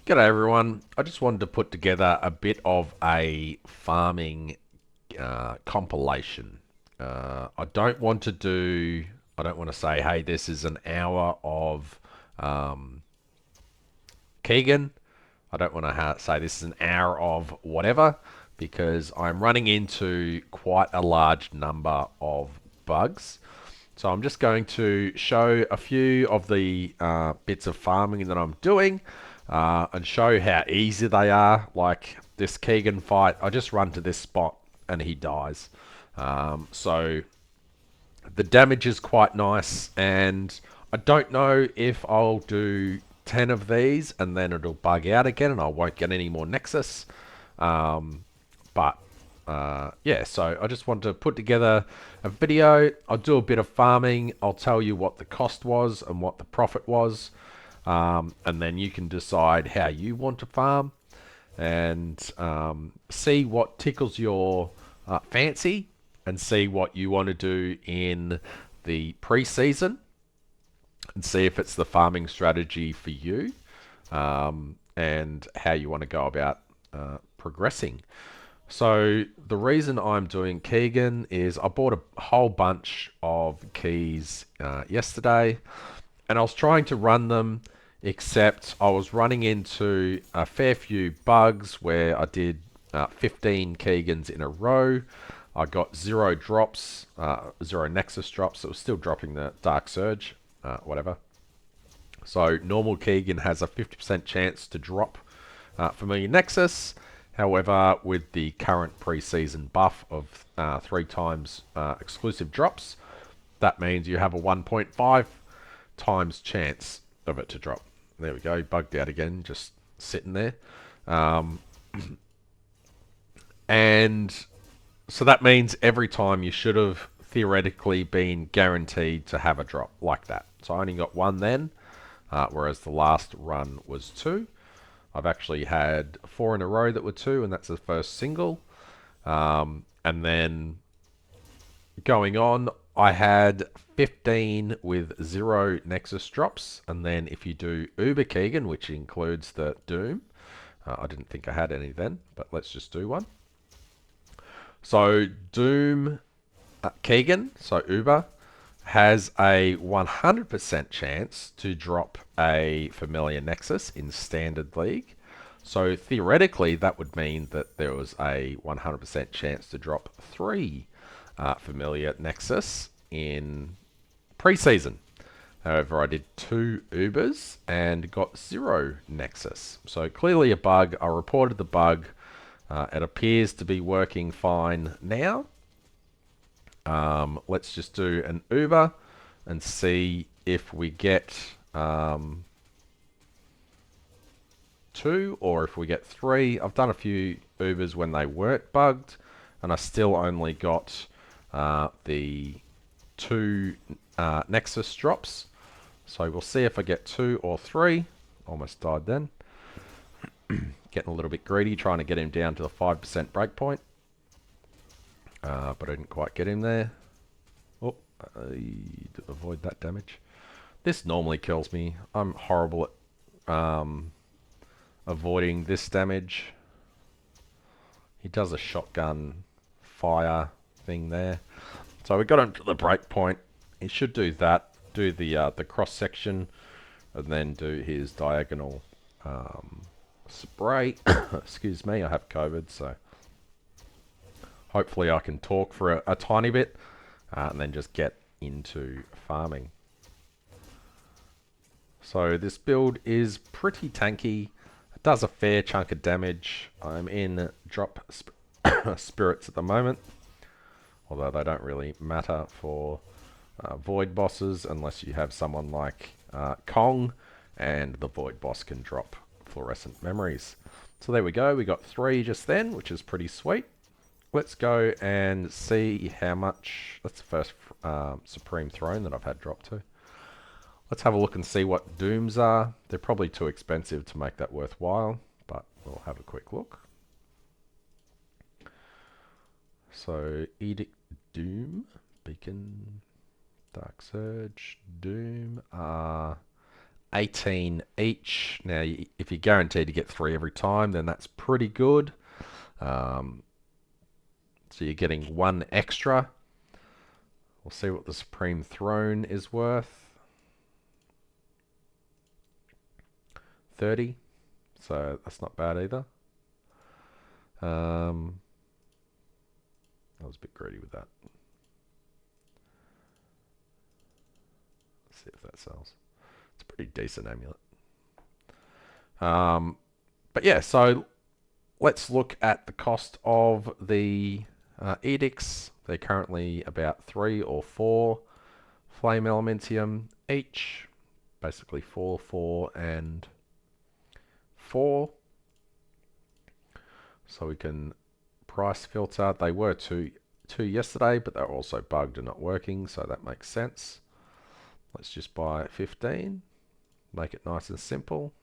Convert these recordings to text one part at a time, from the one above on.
G'day everyone. I just wanted to put together a bit of a farming compilation. I don't want to say, hey, this is an hour of um, Keegan. I don't want to say this is an hour of whatever because I'm running into quite a large number of bugs. So I'm just going to show a few of the bits of farming that I'm doing and show how easy they are. Like this Keegan fight, I just run to this spot and he dies. So the damage is quite nice, and I don't know if I'll do 10 of these and then it'll bug out again and I won't get any more Nexus. But yeah, so I just want to put together a video. I'll do a bit of farming. I'll tell you what the cost was and what the profit was. And then you can decide how you want to farm and see what tickles your fancy and see what you want to do in the pre-season and see if it's the farming strategy for you and how you want to go about progressing. So the reason I'm doing Keegan is I bought a whole bunch of keys yesterday and I was trying to run them, except I was running into a fair few bugs where I did 15 Keegans in a row. I got zero drops, zero Nexus drops. It was still dropping the Dark Surge, whatever. So normal Keegan has a 50% chance to drop Familiar Nexus. However, with the current preseason buff of 3 times exclusive drops, that means you have a 1.5 times chance of it to drop. There we go, bugged out again, just sitting there. And so that means every time you should have theoretically been guaranteed to have a drop like that. So I only got one then, whereas the last run was 2. I've actually had 4 in a row that were 2, and that's the first single. And then going on, I had 15 with 0 Nexus drops. And then if you do Uber Keegan, which includes the Doom, I didn't think I had any then, but let's just do one. So Doom Keegan, so Uber, has a 100% chance to drop a Familiar Nexus in Standard League. So theoretically, that would mean that there was a 100% chance to drop 3 Familiar Nexus in preseason. However, I did 2 Ubers and got 0 Nexus. So clearly a bug. I reported the bug. It appears to be working fine now. Let's just do an Uber and see if we get 2 or if we get 3. I've done a few Ubers when they weren't bugged, and I still only got the 2 Nexus drops. So we'll see if I get 2 or 3. Almost died then. Getting a little bit greedy, trying to get him down to the 5% breakpoint. But I didn't quite get him there. Oh, avoid that damage. This normally kills me. I'm horrible at avoiding this damage. He does a shotgun fire thing there. So we got him to the breakpoint. He should do that. Do the cross section, and then do his diagonal spray. Excuse me, I have COVID, so hopefully I can talk for a tiny bit and then just get into farming. So this build is pretty tanky. It does a fair chunk of damage. I'm in drop spirits at the moment, although they don't really matter for void bosses unless you have someone like Kong, and the void boss can drop fluorescent memories. So there we go, we got 3 just then, which is pretty sweet. Let's go and see how much. That's the first Supreme Throne that I've had dropped to. Let's have a look and see what Dooms are. They're probably too expensive to make that worthwhile, but we'll have a quick look. So Edict Doom, Beacon, Dark Surge, Doom are 18 each. Now, if you're guaranteed to get 3 every time, then that's pretty good. So you're getting 1 extra. We'll see what the Supreme Throne is worth. 30. So that's not bad either. I was a bit greedy with that. Let's see if that sells. It's a pretty decent amulet. But yeah, so let's look at the cost of the edicts. They're currently about 3 or 4 flame elementium each. Basically 4, 4, and 4. So we can price filter. They were two yesterday, but they're also bugged and not working, so that makes sense. Let's just buy 15. Make it nice and simple.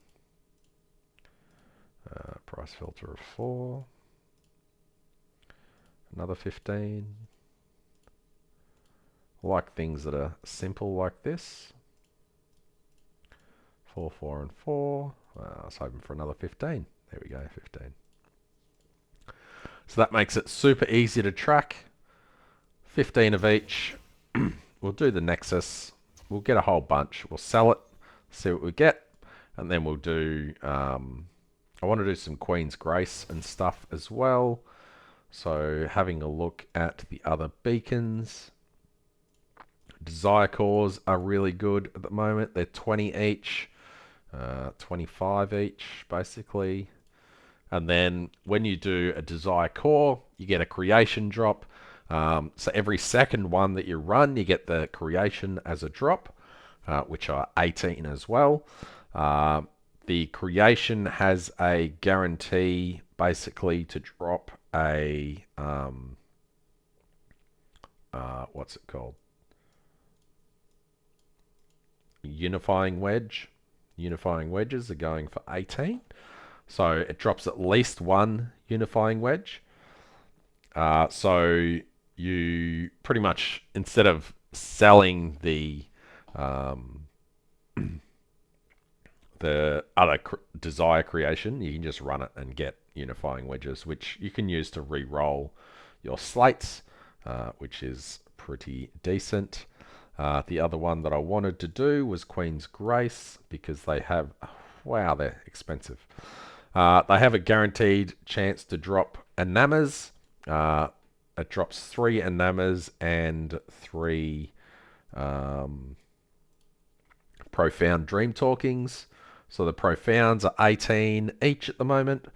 Price filter of 4. Another 15. I like things that are simple like this. 4, 4, and 4. I was hoping for another 15. There we go, 15. So that makes it super easy to track. 15 of each. We'll do the Nexus. We'll get a whole bunch. We'll sell it, see what we get, and then we'll do... I want to do some Queen's Grace and stuff as well. So having a look at the other beacons. Desire cores are really good at the moment. They're 20 each, 25 each basically. And then when you do a desire core, you get a creation drop. So every second one that you run, you get the creation as a drop, which are 18 as well. The creation has a guarantee basically to drop a, what's it called? Unifying wedge. Unifying wedges are going for 18. So it drops at least 1 unifying wedge. So you pretty much, instead of selling the the other desire creation, you can just run it and get unifying wedges, which you can use to re-roll your slates, which is pretty decent. The other one that I wanted to do was Queen's Grace, because they have, wow, they're expensive. They have a guaranteed chance to drop enamas. It drops 3 enamas and 3 profound dream talkings. So the profounds are 18 each at the moment.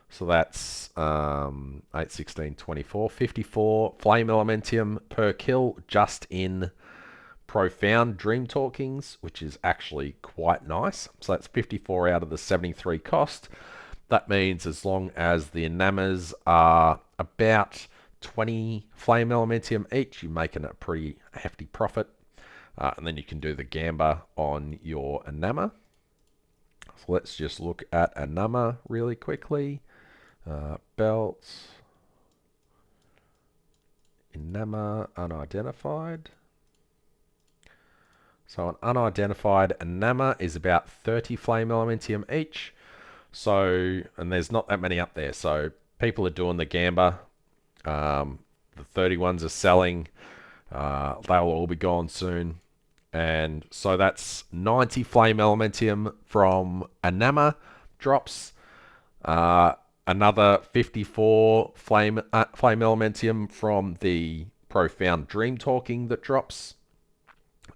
So that's 8, 16, 24, 54 flame elementium per kill just in profound dream talkings, which is actually quite nice. So that's 54 out of the 73 cost. That means as long as the enamas are about 20 flame elementium each, you're making a pretty hefty profit. And then you can do the gamba on your enama. So let's just look at enama really quickly. Belts. Enama unidentified. So an unidentified enama is about 30 flame elementium each. So, and there's not that many up there. So people are doing the gamba. The 31s are selling. They'll all be gone soon. And so that's 90 flame elementium from enama drops. Another 54 flame elementium from the profound dream talking that drops.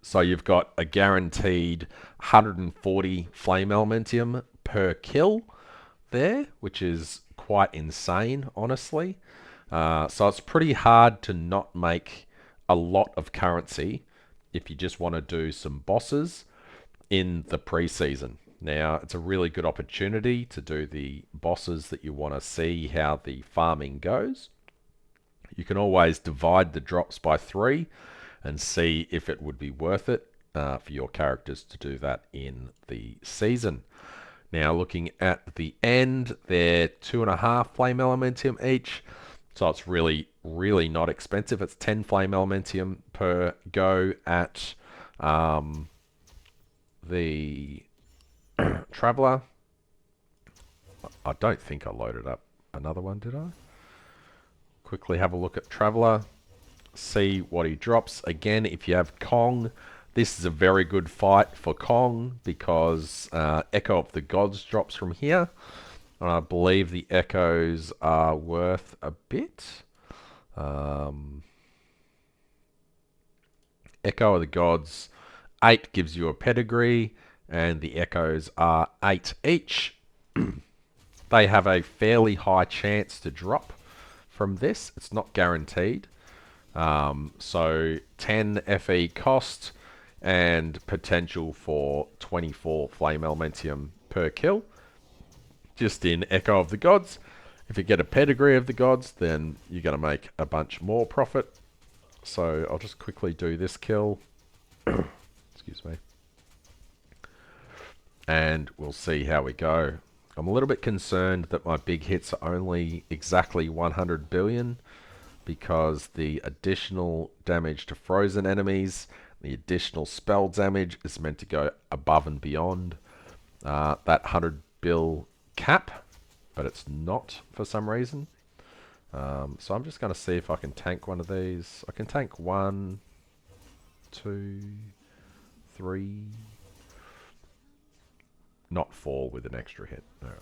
So you've got a guaranteed 140 flame elementium per kill there, which is quite insane, honestly. So it's pretty hard to not make a lot of currency if you just want to do some bosses in the pre-season. Now, it's a really good opportunity to do the bosses that you want to see how the farming goes. You can always divide the drops by 3 and see if it would be worth it for your characters to do that in the season. Now, looking at the end, they're 2.5 flame elementium each. So it's really, really not expensive. It's 10 flame elementium per go at the Traveler. I don't think I loaded up another one, did I? Quickly have a look at Traveler. See what he drops. Again, if you have Kong, this is a very good fight for Kong because Echo of the Gods drops from here. And I believe the Echoes are worth a bit. Echo of the Gods, 8 gives you a pedigree, and the Echoes are 8 each. They have a fairly high chance to drop from this. It's not guaranteed. So 10 FE cost and potential for 24 flame elementium per kill. Just in Echo of the Gods. If you get a pedigree of the gods, then you're going to make a bunch more profit. So I'll just quickly do this kill. Excuse me. And we'll see how we go. I'm a little bit concerned that my big hits are only exactly 100 billion because the additional damage to frozen enemies, the additional spell damage is meant to go above and beyond that 100 bill cap, but it's not for some reason. So I'm just going to see if I can tank one of these. I can tank 1, 2, 3, not 4 with an extra hit. Right.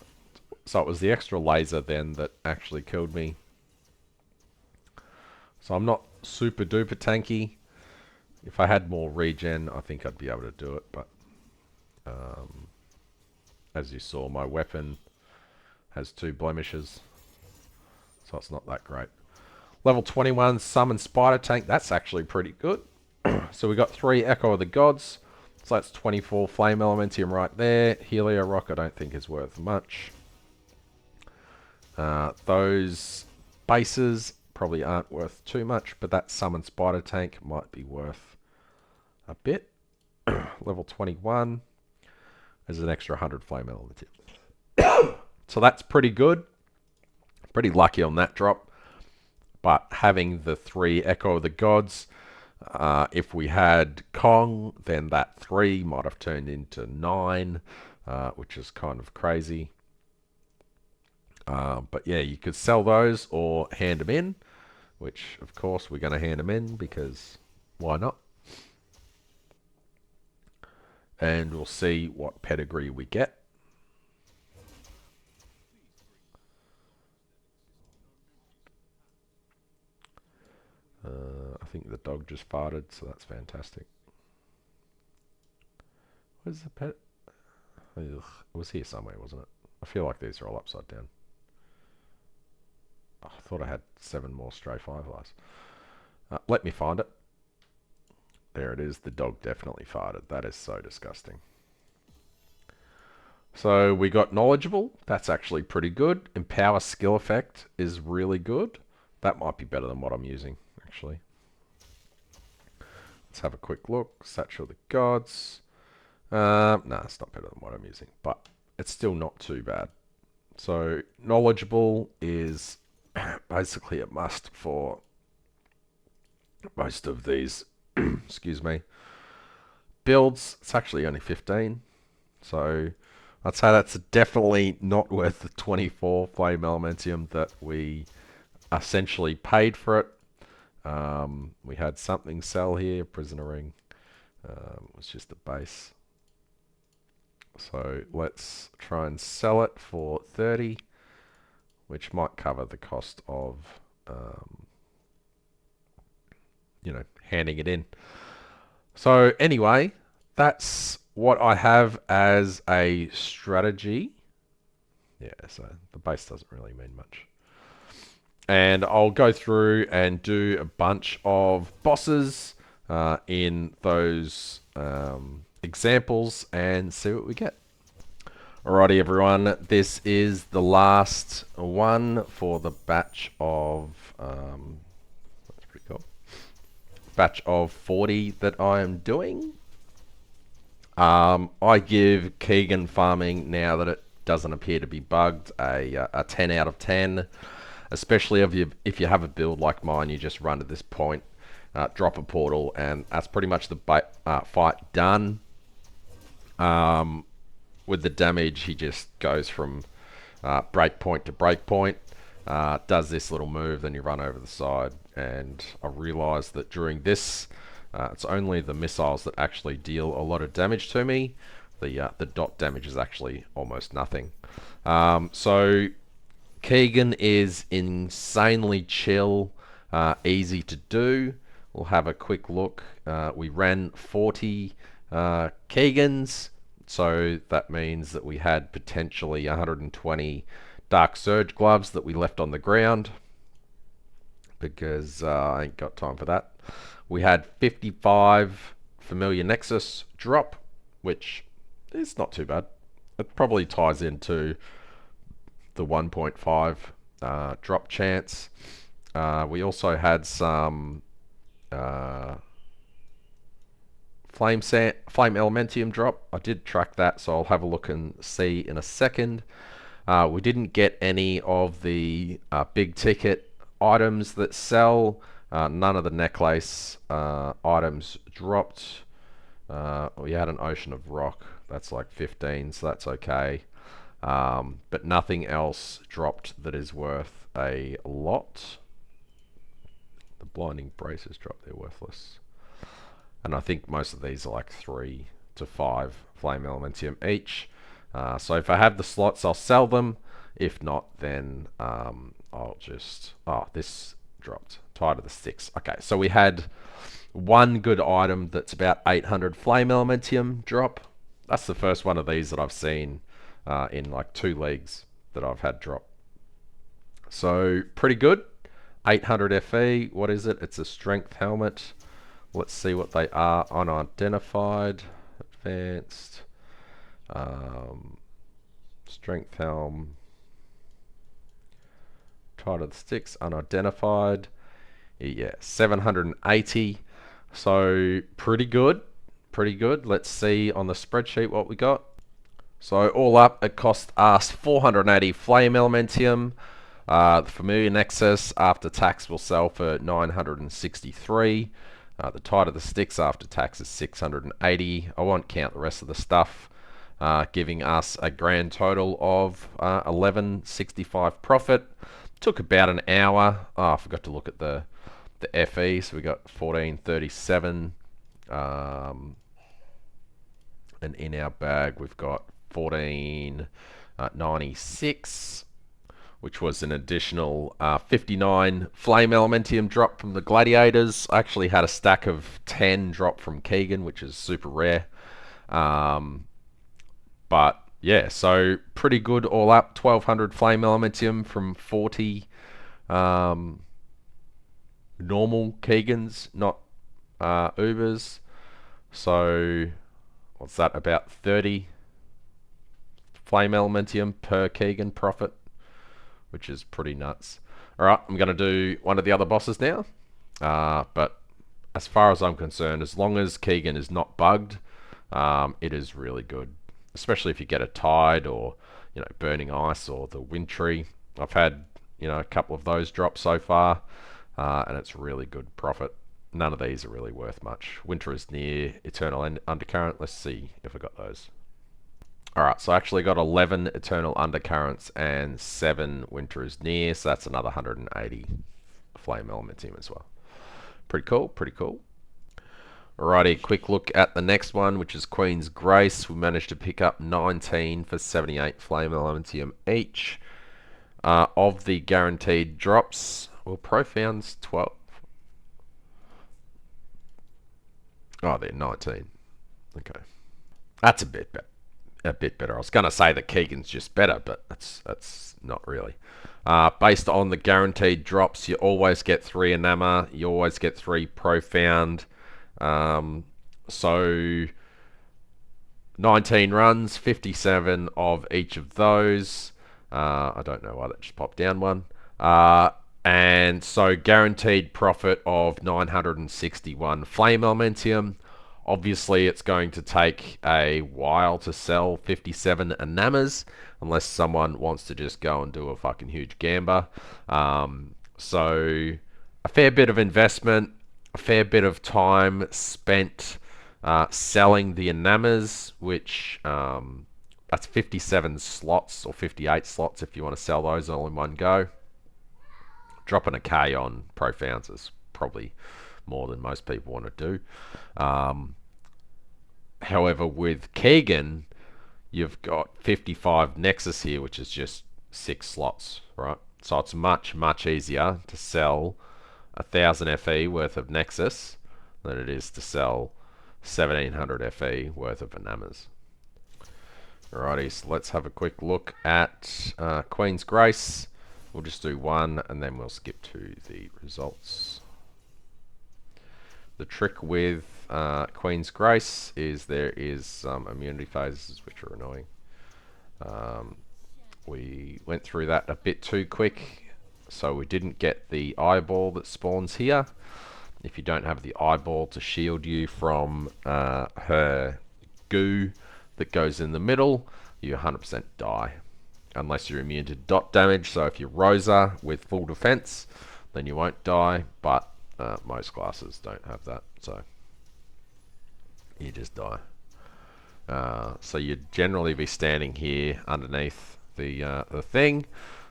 So it was the extra laser then that actually killed me. So I'm not super duper tanky. If I had more regen, I think I'd be able to do it, but as you saw, my weapon has 2 blemishes, so it's not that great. Level 21 Summon Spider Tank, that's actually pretty good. So we got 3 Echo of the Gods, so that's 24 Flame Elementium right there. Helio Rock I don't think is worth much. Those bases probably aren't worth too much, but that Summon Spider Tank might be worth a bit. Level 21 is an extra 100 Flame Elementium. So that's pretty good. Pretty lucky on that drop. But having the 3 Echo of the Gods, if we had Kong, then that 3 might have turned into 9, which is kind of crazy. But yeah, you could sell those or hand them in, which of course we're going to hand them in because why not? And we'll see what pedigree we get. I think the dog just farted, so that's fantastic. Where's the pet? Ugh, it was here somewhere, wasn't it? I feel like these are all upside down. Oh, I thought I had 7 more stray fireflies. Let me find it. There it is. The dog definitely farted. That is so disgusting. So we got Knowledgeable. That's actually pretty good. Empower Skill Effect is really good. That might be better than what I'm using, actually. Let's have a quick look. Statue of the Gods. Nah, it's not better than what I'm using, but it's still not too bad. So Knowledgeable is basically a must for most of these excuse me, builds. It's actually only 15, so I'd say that's definitely not worth the 24 Flame Elementium that we essentially paid for it. We had something sell here, Prisoner Ring. It was just the base. So let's try and sell it for 30, which might cover the cost of handing it in. So anyway, that's what I have as a strategy. Yeah, so the base doesn't really mean much. And I'll go through and do a bunch of bosses in those examples and see what we get. Alrighty everyone, this is the last one for the batch of that's pretty cool. Batch of 40 that I am doing. I give Keegan farming, now that it doesn't appear to be bugged, a 10 out of 10. Especially if you have a build like mine, you just run to this point, drop a portal, and that's pretty much the fight done. with the damage, he just goes from breakpoint to breakpoint, does this little move, then you run over the side. And I realised that during this, it's only the missiles that actually deal a lot of damage to me. The dot damage is actually almost nothing. So Keegan is insanely chill, easy to do. We'll have a quick look. We ran 40 Keegans, so that means that we had potentially 120 Dark Surge gloves that we left on the ground, because I ain't got time for that. We had 55 Familiar Nexus drop, which is not too bad. It probably ties into the 1.5 drop chance. We also had some flame elementium drop. I did track that, so I'll have a look and see in a second. We didn't get any of the big ticket items that sell. None of the necklace items dropped. We had an Ocean of Rock. That's like 15, so that's okay. But nothing else dropped that is worth a lot. The Blinding Braces dropped, they're worthless. And I think most of these are like 3 to 5 Flame Elementium each. So if I have the slots, I'll sell them. If not, then I'll just... Oh, this dropped. Tide of the Sticks. Okay, so we had one good item that's about 800 Flame Elementium drop. That's the first one of these that I've seen in like 2 leagues that I've had drop. So pretty good. 800 FE. What is it? It's a strength helmet. Let's see what they are. Unidentified, advanced, strength helm, Tide of the Sticks, unidentified. Yeah, 780. So pretty good, pretty good. Let's see on the spreadsheet what we got. So all up, it cost us 480 Flame Elementium. The Familiar Nexus after tax will sell for 963. The Tide of the Sticks after tax is 680. I won't count the rest of the stuff, giving us a grand total of 1165 profit. Took about an hour. Oh, I forgot to look at the FE, so we got 1437. And in our bag, we've got 1496. Which was an additional 59 Flame Elementium drop from the Gladiators. I actually had a stack of 10 drop from Keegan, which is super rare. But yeah, so pretty good all up. 1200 Flame Elementium from 40 normal Keegans, not Ubers. So what's that, about 30 Flame Elementium per Keegan profit, which is pretty nuts. Alright, I'm going to do one of the other bosses now. But as far as I'm concerned, as long as Keegan is not bugged, it is really good. Especially if you get a Tide or, Burning Ice or the Wintry. I've had, a couple of those drop so far, and it's really good profit. None of these are really worth much. Winter is near, Eternal Undercurrent. Let's see if I got those. Alright, so I actually got 11 Eternal Undercurrents and 7 Winter is Near, so that's another 180 Flame Elementium as well. Pretty cool, pretty cool. Alrighty, quick look at the next one, which is Queen's Grace. We managed to pick up 19 for 78 Flame Elementium each. Of the guaranteed drops, well, Profound's 12. Oh, they're 19. Okay. That's a bit better. I was going to say that Keegan's just better, but that's not really. Based on the guaranteed drops, you always get 3 Enamor, you always get 3 Profound. So 19 runs, 57 of each of those. I don't know why that just popped down one. And so guaranteed profit of 961 Flame Elementium. Obviously, it's going to take a while to sell 57 Enamors, unless someone wants to just go and do a fucking huge gamba. So a fair bit of investment, a fair bit of time spent selling the Enamors, which That's 57 slots, or 58 slots if you want to sell those all in one go. Dropping a K on Profounds is probably more than most people want to do. However, with Keegan, you've got 55 Nexus here, which is just 6 slots, right? So it's much, much easier to sell 1000 FE worth of Nexus than it is to sell 1700 FE worth of Enamas. Alrighty, so let's have a quick look at Queen's Grace. We'll just do one and then we'll skip to the results. The trick with Queen's Grace is there is some immunity phases which are annoying. We went through that a bit too quick, so we didn't get the eyeball that spawns here. If you don't have the eyeball to shield you from her goo that goes in the middle, you 100% die. Unless you're immune to dot damage, so if you're Rosa with full defense, then you won't die, but most classes don't have that, so you just die. So you'd generally be standing here underneath the thing.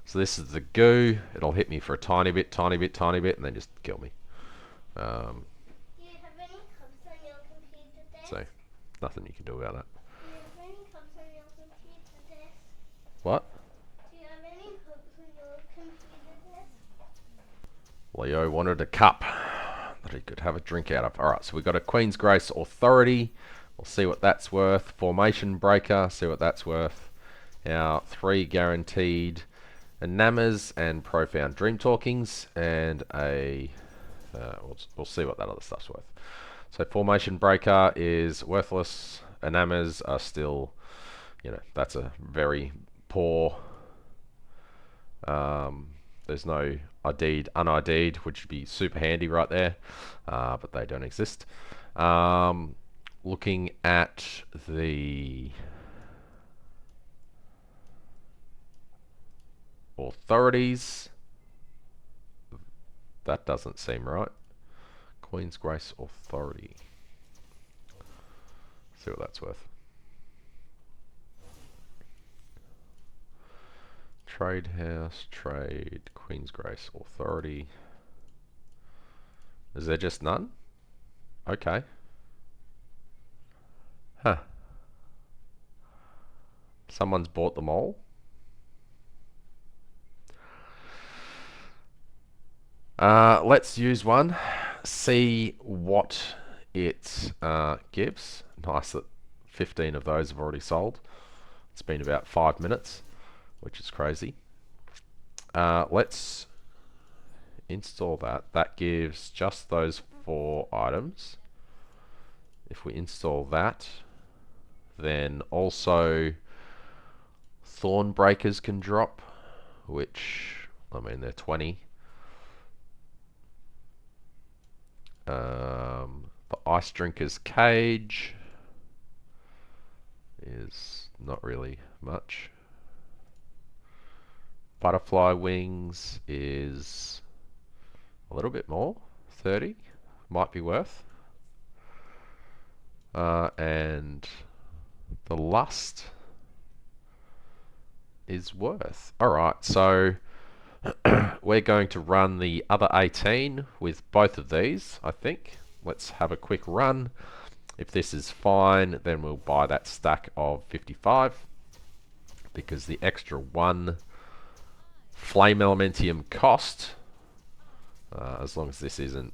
So this is the goo. It'll hit me for a tiny bit, and then just kill me. Do you have any hubs on your computer desk? So nothing you can do about that. Do you have any hubs on your computer desk? What? Do you have any hubs on your computer desk? Leo wanted a cup that he could have a drink out of. Alright, so we've got a Queen's Grace Authority. We'll see what that's worth. Formation Breaker, see what that's worth. Our 3 guaranteed Enamas and Profound Dream Talkings, and a we'll see what that other stuff's worth. So Formation Breaker is worthless. Enamas are still, that's a very poor. There's no ID'd, un-ID'd, which would be super handy right there, but they don't exist. Looking at the authorities, that doesn't seem right. Queen's Grace Authority. See what that's worth. Trade House, Trade, Queen's Grace Authority. Is there just none? Okay. Huh. Someone's bought them all. Let's use one. See what it gives. Nice that 15 of those have already sold. It's been about 5 minutes, which is crazy. Let's install that. That gives just those 4 items. If we install that, then also Thorn Breakers can drop, which, I mean, they're 20. The Ice Drinker's Cage is not really much. Butterfly Wings is a little bit more, 30, might be worth. And the Lust is worth. Alright, so we're going to run the other 18 with both of these, I think. Let's have a quick run. If this is fine, then we'll buy that stack of 55, because the extra 1 Flame Elementium cost, as long as this isn't,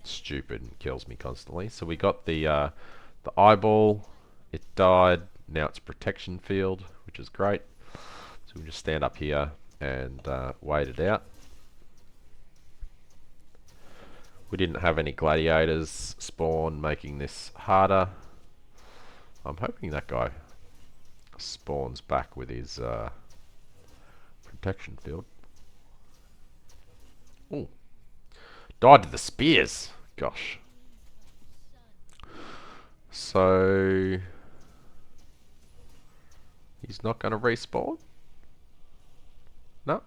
stupid and kills me constantly. So we got the eyeball. It died. Now it's protection field, which is great. So we just stand up here and wait it out. We didn't have any gladiators spawn, making this harder. I'm hoping that guy spawns back with his protection field. Ooh. Died to the spears. Gosh. So he's not going to respawn? No.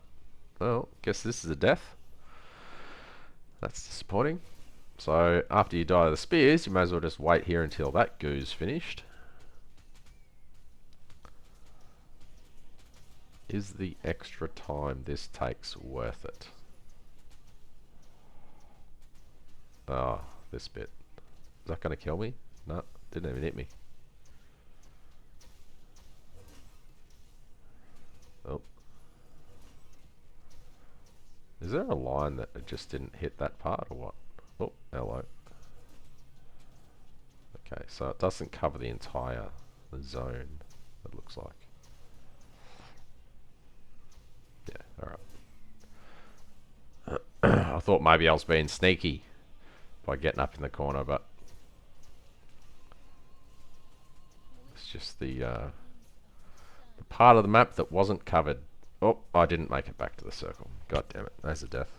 Well, guess this is a death. That's disappointing. So after you die of the spears, you may as well just wait here until that goo's finished. Is the extra time this takes worth it? Oh, this bit. Is that going to kill me? No, didn't even hit me. Oh. Is there a line that it just didn't hit that part or what? Oh, hello. Okay, so it doesn't cover the entire zone, it looks like. Yeah, alright. I thought maybe I was being sneaky by getting up in the corner, but it's just the part of the map that wasn't covered. Oh, I didn't make it back to the circle. God damn it, there's a death.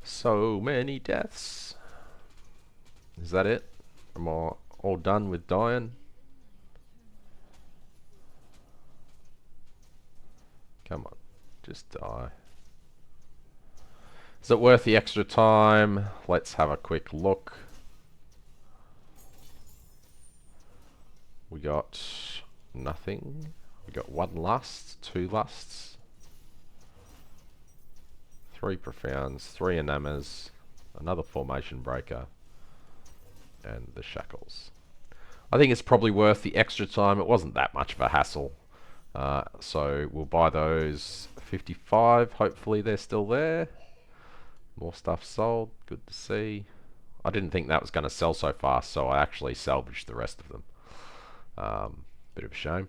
So many deaths. Is that it? Am I all done with dying? Come on, just die. Is it worth the extra time? Let's have a quick look. We got nothing. We got 1 lust, 2 lusts, 3 profounds, 3 enamas, another formation breaker, and the shackles. I think it's probably worth the extra time. It wasn't that much of a hassle. So we'll buy those 55. Hopefully they're still there. More stuff sold. Good to see. I didn't think that was going to sell so fast, so I actually salvaged the rest of them. Bit of a shame.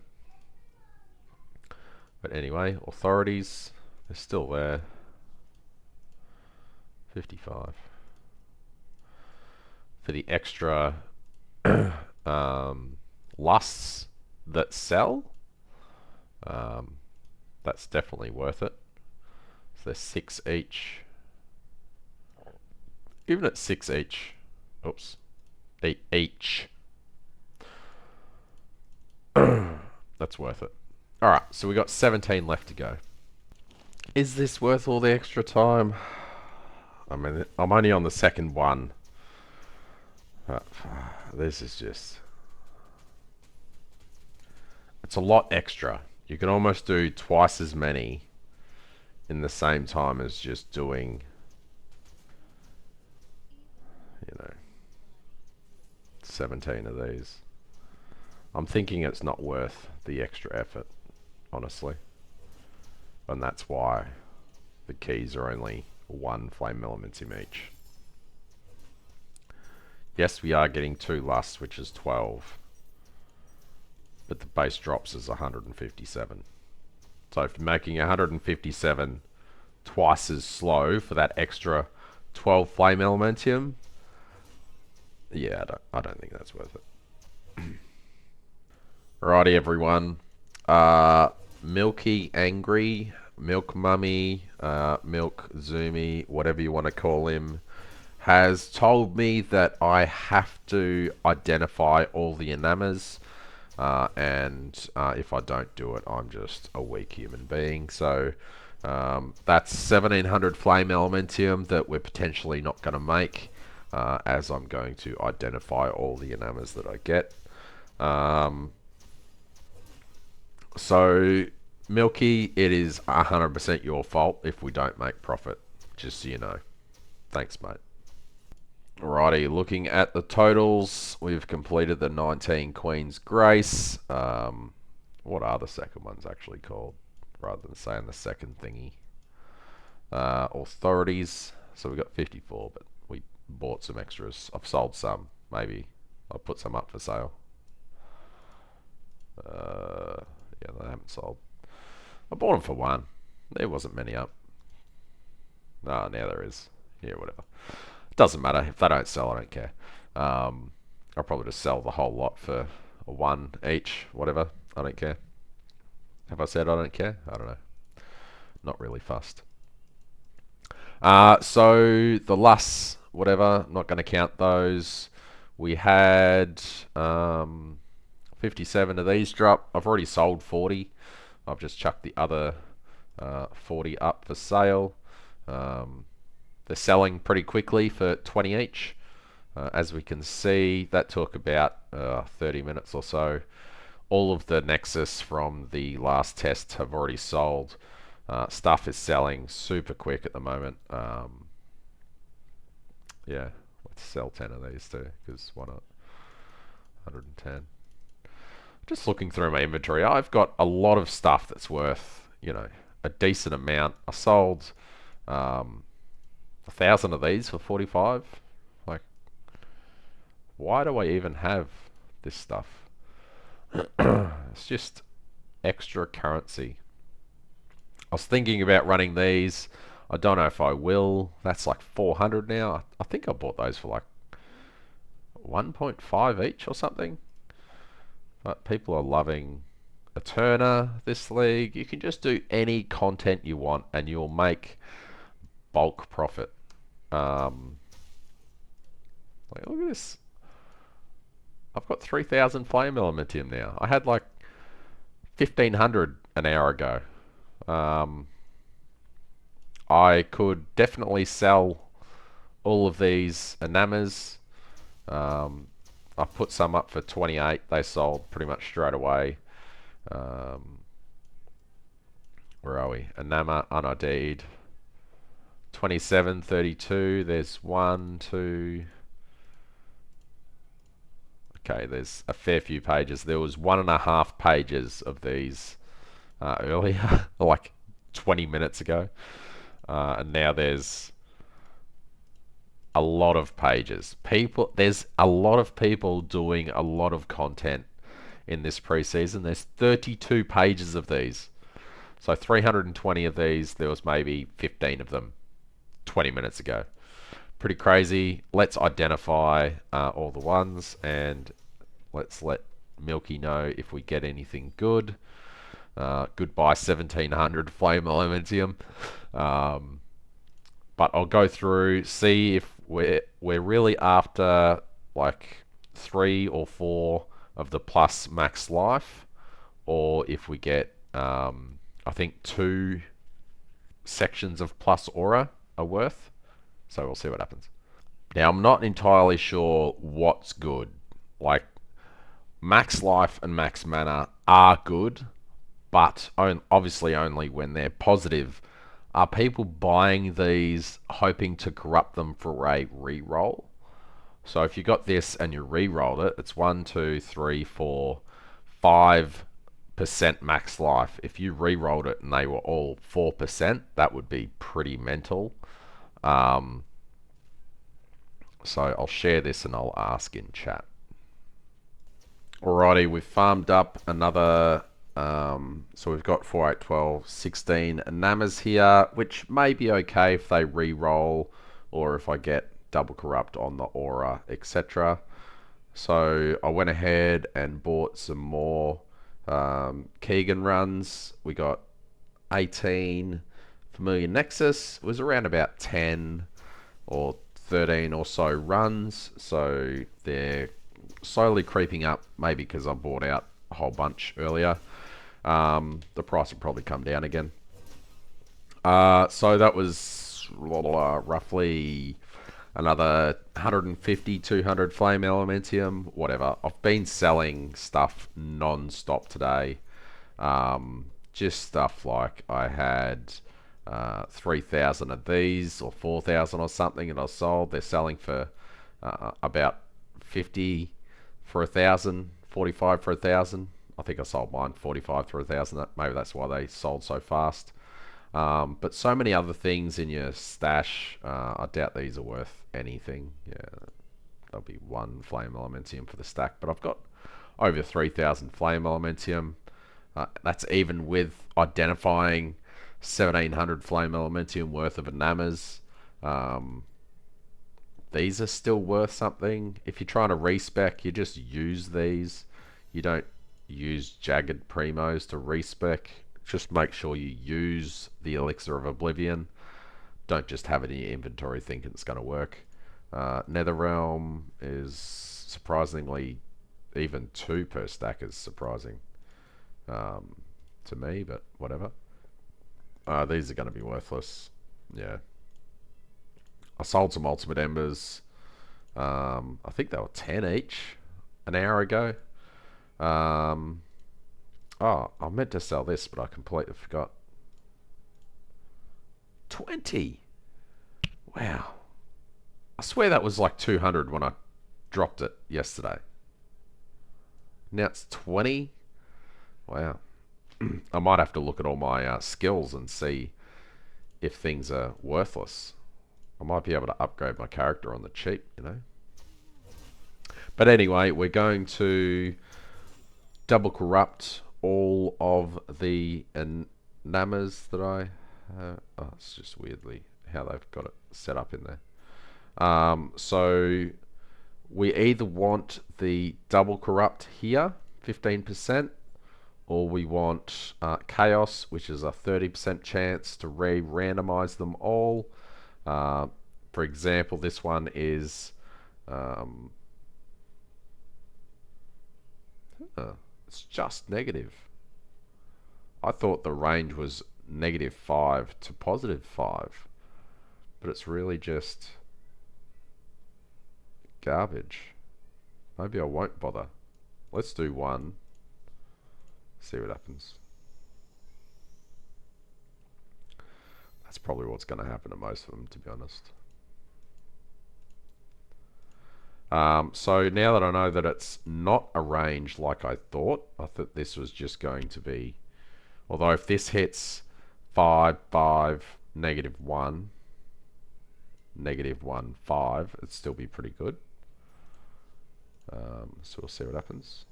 But anyway, authorities, they're still there. 55. For the extra lusts that sell, that's definitely worth it. So they're 6 each. Even at 6 each, oops, each, that's worth it. Alright, so we got 17 left to go. Is this worth all the extra time? I mean, I'm only on the second one. This is just... It's a lot extra. You can almost do twice as many in the same time as just doing, you know, 17 of these. I'm thinking it's not worth the extra effort, honestly. And that's why the keys are only 1 flame elementum each. Yes, we are getting 2 lusts, which is 12. But the base drops is 157. So if you're making 157 twice as slow for that extra 12 flame elementum, yeah, I don't think that's worth it. Alrighty, everyone. Milky Angry, Milk Mummy, Milk Zoomy, whatever you want to call him, has told me that I have to identify all the enamas, and if I don't do it, I'm just a weak human being. So that's 1700 flame elementum that we're potentially not going to make, as I'm going to identify all the enamas that I get. So Milky, it is 100% your fault if we don't make profit, just so you know. Thanks, mate. Alrighty, looking at the totals, we've completed the 19 Queen's Grace. What are the second ones actually called, rather than saying the second thingy? Authorities, so we got 54, but we bought some extras. I've sold some, maybe. I'll put some up for sale. Yeah, they haven't sold. I bought them for 1. There wasn't many up. No, now there is. Yeah, whatever. Doesn't matter. If they don't sell, I don't care. I'll probably just sell the whole lot for a 1 each, whatever. I don't care. Have I said I don't care? I don't know. Not really fussed. So the lusts, whatever, not going to count those. We had 57 of these drop. I've already sold 40. I've just chucked the other 40 up for sale. they're selling pretty quickly for 20 each. As we can see, that took about 30 minutes or so. All of the Nexus from the last test have already sold. Stuff is selling super quick at the moment. Yeah, let's sell 10 of these too, because why not? 110. Just looking through my inventory, I've got a lot of stuff that's worth, you know, a decent amount. I sold 1,000 of these for 45. Like, why do I even have this stuff? It's just extra currency. I was thinking about running these. I don't know if I will. That's like 400 now. I think I bought those for like 1.5 each or something. But people are loving Eterna this league. You can just do any content you want and you'll make bulk profit. Like, look at this. I've got 3,000 flame elementium now. I had like 1,500 an hour ago. I could definitely sell all of these enamas. I put some up for 28. They sold pretty much straight away. Where are we? Enama unID'd. 27, 32. There's 1, 2. Okay, there's a fair few pages. There was 1.5 pages of these earlier, like 20 minutes ago. And now there's a lot of pages. There's a lot of people doing a lot of content in this preseason. There's 32 pages of these. So 320 of these, there was maybe 15 of them 20 minutes ago. Pretty crazy. Let's identify all the ones and let's let Milky know if we get anything good. Goodbye 1,700 flame elementium. But I'll go through, see if we're really after like 3 or 4 of the plus max life, or if we get I think 2 sections of plus aura are worth. So we'll see what happens. Now I'm not entirely sure what's good. Like max life and max mana are good, but obviously only when they're positive. Are people buying these hoping to corrupt them for a re-roll? So if you got this and you re-rolled it, it's 1, 2, 3, 4, 5% max life. If you re-rolled it and they were all 4%, that would be pretty mental. So I'll share this and I'll ask in chat. Alrighty, we've farmed up another, so we've got 4, 8, 12, 16 enamas here, which may be okay if they re-roll or if I get double corrupt on the aura, etc. So I went ahead and bought some more Keegan runs. We got 18 Familiar Nexus. It was around about 10 or 13 or so runs, so they're slowly creeping up, maybe because I bought out a whole bunch earlier. The price will probably come down again. So that was roughly another 150, 200 flame elementium, whatever. I've been selling stuff non-stop today. Just stuff like I had 3,000 of these or 4,000 or something, and I sold. They're selling for about 50 for 1,000, 45 for 1,000. I think I sold mine 45 for 1,000. Maybe that's why they sold so fast. But so many other things in your stash. I doubt these are worth anything. Yeah, there'll be 1 flame elementium for the stack, but I've got over 3,000 flame elementium. That's even with identifying 1,700 flame elementium worth of enamas. These are still worth something. If you're trying to respec, you just use these. You don't use jagged primos to respec. Just make sure you use the Elixir of Oblivion. Don't just have it in your inventory thinking it's going to work. Netherrealm is surprisingly even 2 per stack is surprising to me, but whatever. These are going to be worthless. Yeah. I sold some Ultimate Embers. I think they were 10 each an hour ago. Oh, I meant to sell this, but I completely forgot. 20. Wow. I swear that was like 200 when I dropped it yesterday. Now it's 20. Wow. I might have to look at all my skills and see if things are worthless. I might be able to upgrade my character on the cheap, you know. But anyway, we're going to double corrupt all of the enamas that I have. Oh, it's just weirdly how they've got it set up in there. So we either want the double corrupt here, 15%, or we want chaos, which is a 30% chance to randomize them all. For example, this one is it's just negative. I thought the range was -5 to +5, but it's really just garbage. Maybe I won't bother. Let's do one. See what happens. That's probably what's going to happen to most of them, to be honest. So now that I know that it's not a range like I thought this was just going to be, although if this hits 5, 5, -1, -1, 5, it'd still be pretty good. So we'll see what happens.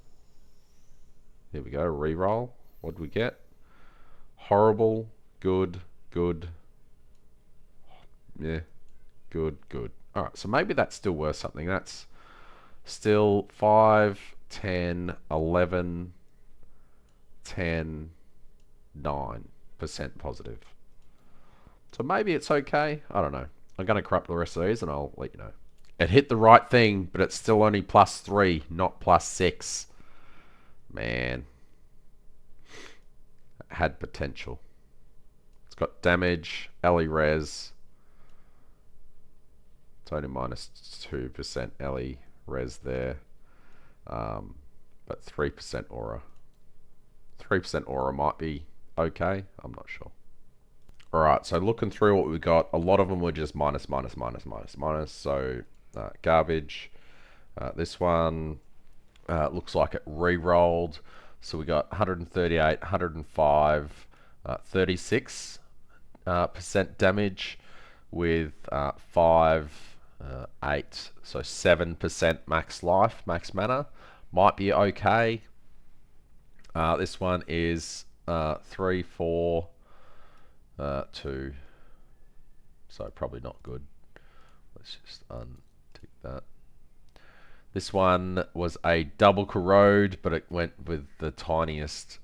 Here we go, reroll. What do we get? Horrible, good, good, yeah, good, good. Alright, so maybe that's still worth something. That's still 5, 10, 11, 10, 9% positive. So maybe it's okay. I don't know. I'm going to corrupt the rest of these and I'll let you know. It hit the right thing, but it's still only +3, not +6. Man. It had potential. It's got damage, LE res. It's only -2% LE res there. But 3% aura. 3% aura might be okay. I'm not sure. Alright, so looking through what we got, a lot of them were just minus, minus, minus, minus, minus. So garbage. This one looks like it re-rolled. So we got 138, 105, 36% damage with 5, 8, so 7% max life, max mana. Might be okay. This one is 3, 4, 2, so probably not good. Let's just untick that. This one was a double corrode, but it went with the tiniest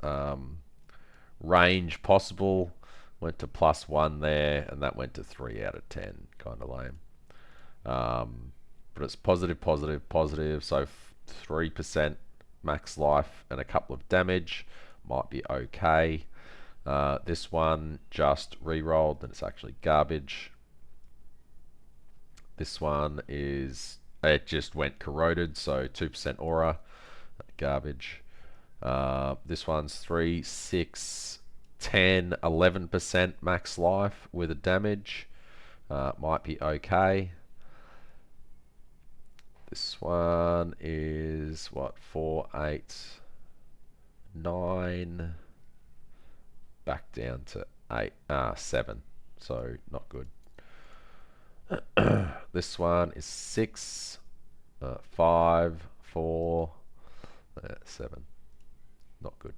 range possible. Went to +1 there, and that went to 3 out of 10. Kind of lame. But it's positive, positive, positive. So 3% max life and a couple of damage. Might be okay. This one just re-rolled, and it's actually garbage. This one is, it just went corroded, so 2% aura, garbage. This one's 3, 6, 10, 11% max life with a damage. Might be okay. This one is what, 4, 8, 9, back down to 8, 7, so not good. This one is 6, 5, 4, 7, not good.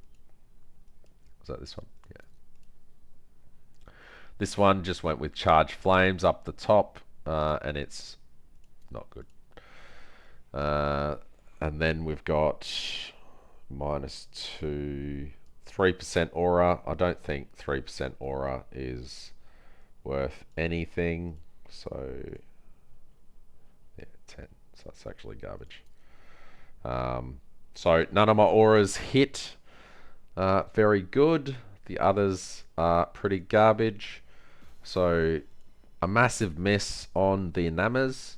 Is that this one? Yeah. This one just went with charged flames up the top, and it's not good. And then we've got -2, 3% aura. I don't think 3% aura is worth anything. So yeah, 10. So that's actually garbage. So none of my auras hit very good. The others are pretty garbage. So a massive miss on the enamas.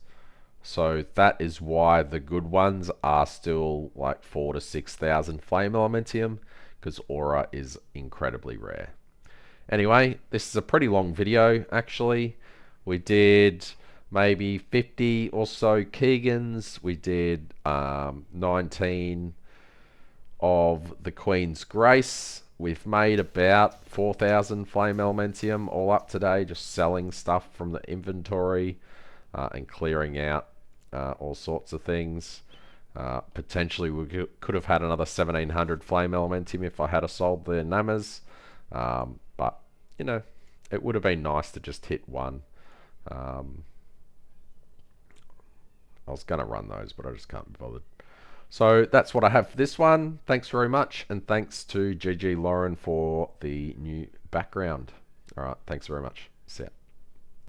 So that is why the good ones are still like 4 to 6,000 flame elementium, because aura is incredibly rare. Anyway, this is a pretty long video actually. We did maybe 50 or so Keegans. We did 19 of the Queen's Grace. We've made about 4,000 flame elementium all up today, just selling stuff from the inventory and clearing out all sorts of things. Potentially we could have had another 1,700 flame elementium if I had sold the enamas, but you know, it would have been nice to just hit one. I was going to run those, but I just can't be bothered. So that's what I have for this one. Thanks very much, and thanks to GG Lauren for the new background. All right, thanks very much. See ya.